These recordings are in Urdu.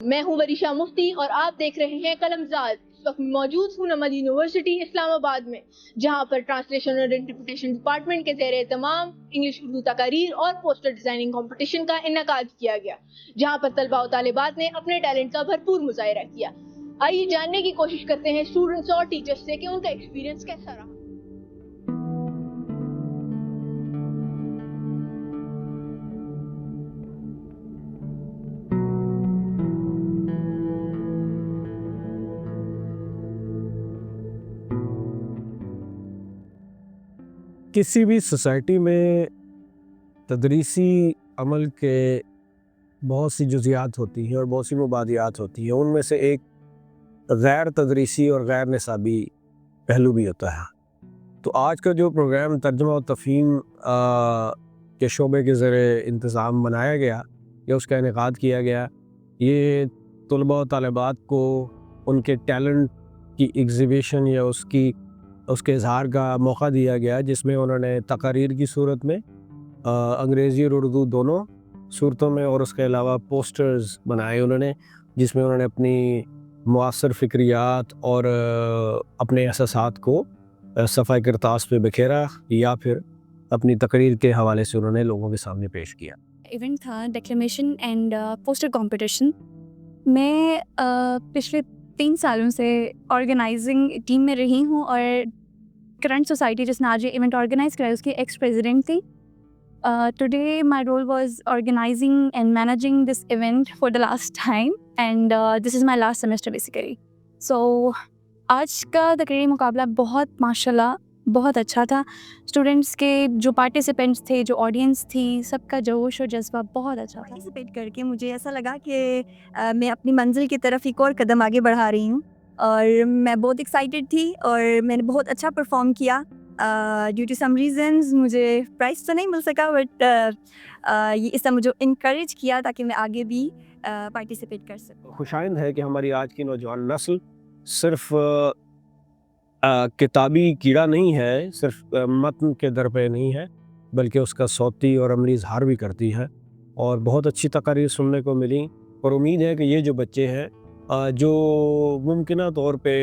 میں ہوں وریشا مفتی اور آپ دیکھ رہے ہیں قلمزاد. اس وقت موجود ہوں نمل یونیورسٹی اسلام آباد میں، جہاں پر ٹرانسلیشن اور انٹرپریٹیشن ڈپارٹمنٹ کے زیر اہتمام انگلش اردو تقاریر اور پوسٹر ڈیزائننگ کمپٹیشن کا انعقاد کیا گیا، جہاں پر طلباء و طالبات نے اپنے ٹیلنٹ کا بھرپور مظاہرہ کیا. آئیے جاننے کی کوشش کرتے ہیں اسٹوڈنٹس اور ٹیچرز سے کہ ان کا ایکسپیرینس کیسا رہا. کسی بھی سوسائٹی میں تدریسی عمل کے بہت سی جزیات ہوتی ہیں اور بہت سی مبادیات ہوتی ہیں. ان میں سے ایک غیر تدریسی اور غیر نصابی پہلو بھی ہوتا ہے. تو آج کا جو پروگرام ترجمہ و تفہیم کے شعبے کے ذریعے انتظام بنایا گیا یا اس کا انعقاد کیا گیا، یہ طلباء و طالبات کو ان کے ٹیلنٹ کی ایگزیبیشن یا اس کے اظہار کا موقع دیا گیا، جس میں انہوں نے تقاریر کی صورت میں انگریزی اور اردو دونوں صورتوں میں، اور اس کے علاوہ پوسٹرز بنائے انہوں نے، جس میں انہوں نے اپنی معاصر فکریات اور اپنے احساسات کو صفحہ کرتاس پہ بکھیرا یا پھر اپنی تقریر کے حوالے سے انہوں نے لوگوں کے سامنے پیش کیا. ایونٹ تھا ڈیکلیمیشن اینڈ پوسٹر کمپٹیشن. میں پچھلے 3 سالوں سے آرگنائزنگ ٹیم میں رہی ہوں اور کرنٹ سوسائٹی جس نے آج یہ ایونٹ آرگنائز کرایا اس کی ایکس پریزیڈنٹ تھی. Today my role was organizing and managing this event for the last time and this is my last semester basically. So آج کا تقریری مقابلہ بہت ماشاء اللہ بہت اچھا تھا. اسٹوڈنٹس کے جو پارٹیسپینٹس تھے، جو آڈینس تھی، سب کا جوش و جذبہ بہت اچھا تھا. پارٹیسپیٹ کر کے مجھے ایسا لگا کہ میں اپنی منزل کی طرف ایک اور قدم آگے بڑھا رہی ہوں، اور میں بہت ایکسائٹیڈ تھی اور میں نے بہت اچھا پرفارم کیا. ڈیو ٹو سم ریزنز مجھے پرائز تو نہیں مل سکا، بٹ اس نے مجھے انکریج کیا تاکہ میں آگے بھی پارٹیسپیٹ کر سکوں. خوشائند ہے کہ ہماری آج کی نوجوان نسل صرف کتابی کیڑا نہیں ہے، صرف متن کے در پہ نہیں ہے، بلکہ اس کا صوتی اور عملی اظہار بھی کرتی ہے، اور بہت اچھی تقاریر سننے کو ملی. اور امید ہے کہ یہ جو بچے ہیں جو ممکنہ طور پہ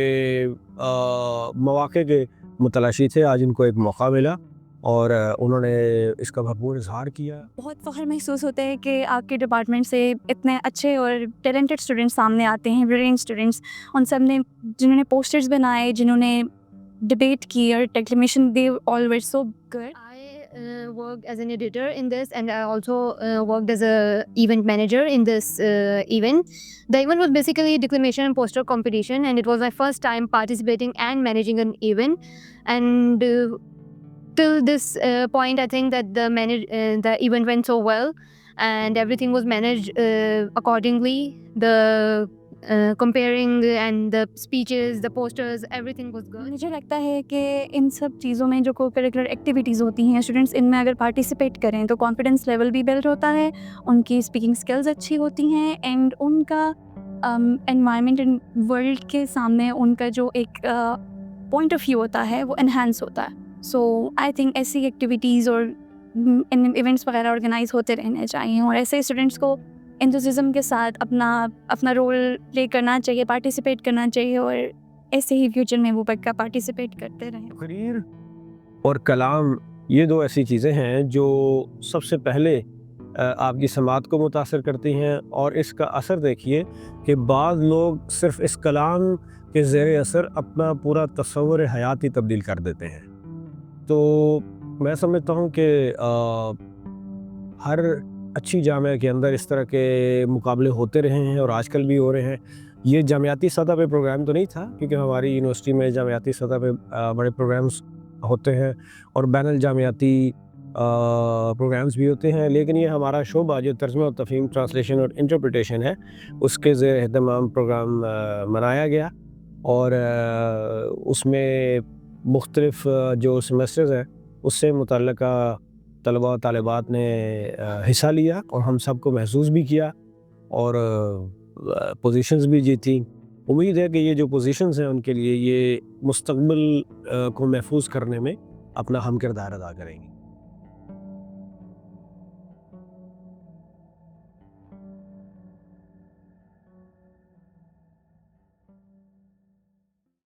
مواقع کے متلاشی تھے، آج ان کو ایک موقع ملا اور انہوں نے اس کا بھرپور اظہار کیا. بہت فخر محسوس ہوتا ہے کہ آپ کے ڈپارٹمنٹ سے اتنے اچھے اور ٹیلنٹڈ اسٹوڈنٹس سامنے آتے ہیں، برلینٹ اسٹوڈنٹس. ان سب نے جنہوں نے پوسٹرز بنائے، جنہوں نے ڈبیٹ کی اور ڈیکلیمیشن، they all were so good. I worked as an editor in this, and I also worked as a event manager in this event. The event was basically a declamation and poster competition, and it was my first time participating and managing an event. And till this point, I think that the event went so well, and everything was managed accordingly. The comparing and the speeches, the posters, everything was good. مجھے لگتا ہے کہ ان سب چیزوں میں جو کو کریکولر ایکٹیویٹیز ہوتی ہیں، اسٹوڈنٹس ان میں اگر پارٹیسپیٹ کریں تو کانفیڈنس لیول بھی بلڈ ہوتا ہے، ان کی اسپیکنگ اسکلز اچھی ہوتی ہیں، اینڈ ان کا انوائرمنٹ اینڈ ورلڈ کے سامنے ان کا جو ایک پوائنٹ آف ویو ہوتا ہے وہ انہینس ہوتا ہے. سو آئی تھنک ایسی ایکٹیویٹیز اور ایونٹس وغیرہ آرگنائز ہوتے رہنے چاہیے، اور ایسے اسٹوڈنٹس کو انتھوززم کے ساتھ اپنا رول پلے کرنا چاہیے، پارٹیسپیٹ کرنا چاہیے، اور ایسے ہی فیوچر میں وہ پکا پارٹیسپیٹ کرتے رہیں. تقریر اور کلام یہ دو ایسی چیزیں ہیں جو سب سے پہلے آپ کی سماعت کو متاثر کرتی ہیں، اور اس کا اثر دیکھیے کہ بعض لوگ صرف اس کلام کے زیر اثر اپنا پورا تصور حیاتی تبدیل کر دیتے ہیں. تو میں سمجھتا ہوں کہ ہر اچھی جامعہ کے اندر اس طرح کے مقابلے ہوتے رہے ہیں اور آج کل بھی ہو رہے ہیں. یہ جامعاتی سطح پہ پروگرام تو نہیں تھا، کیونکہ ہماری یونیورسٹی میں جامعاتی سطح پہ بڑے پروگرامز ہوتے ہیں اور بین الجامعاتی پروگرامز بھی ہوتے ہیں، لیکن یہ ہمارا شعبہ جو ترجمہ و تفہیم، ٹرانسلیشن اور انٹرپریٹیشن ہے، اس کے زیر اہتمام پروگرام منایا گیا، اور اس میں مختلف جو سیمسٹرز ہیں اس سے متعلقہ طلباء و طالبات نے حصہ لیا، اور ہم سب کو محظوظ بھی کیا اور پوزیشنز بھی جیتی. امید ہے کہ یہ جو پوزیشنز ہیں ان کے لیے یہ مستقبل کو محفوظ کرنے میں اپنا ہم کردار ادا کریں گے.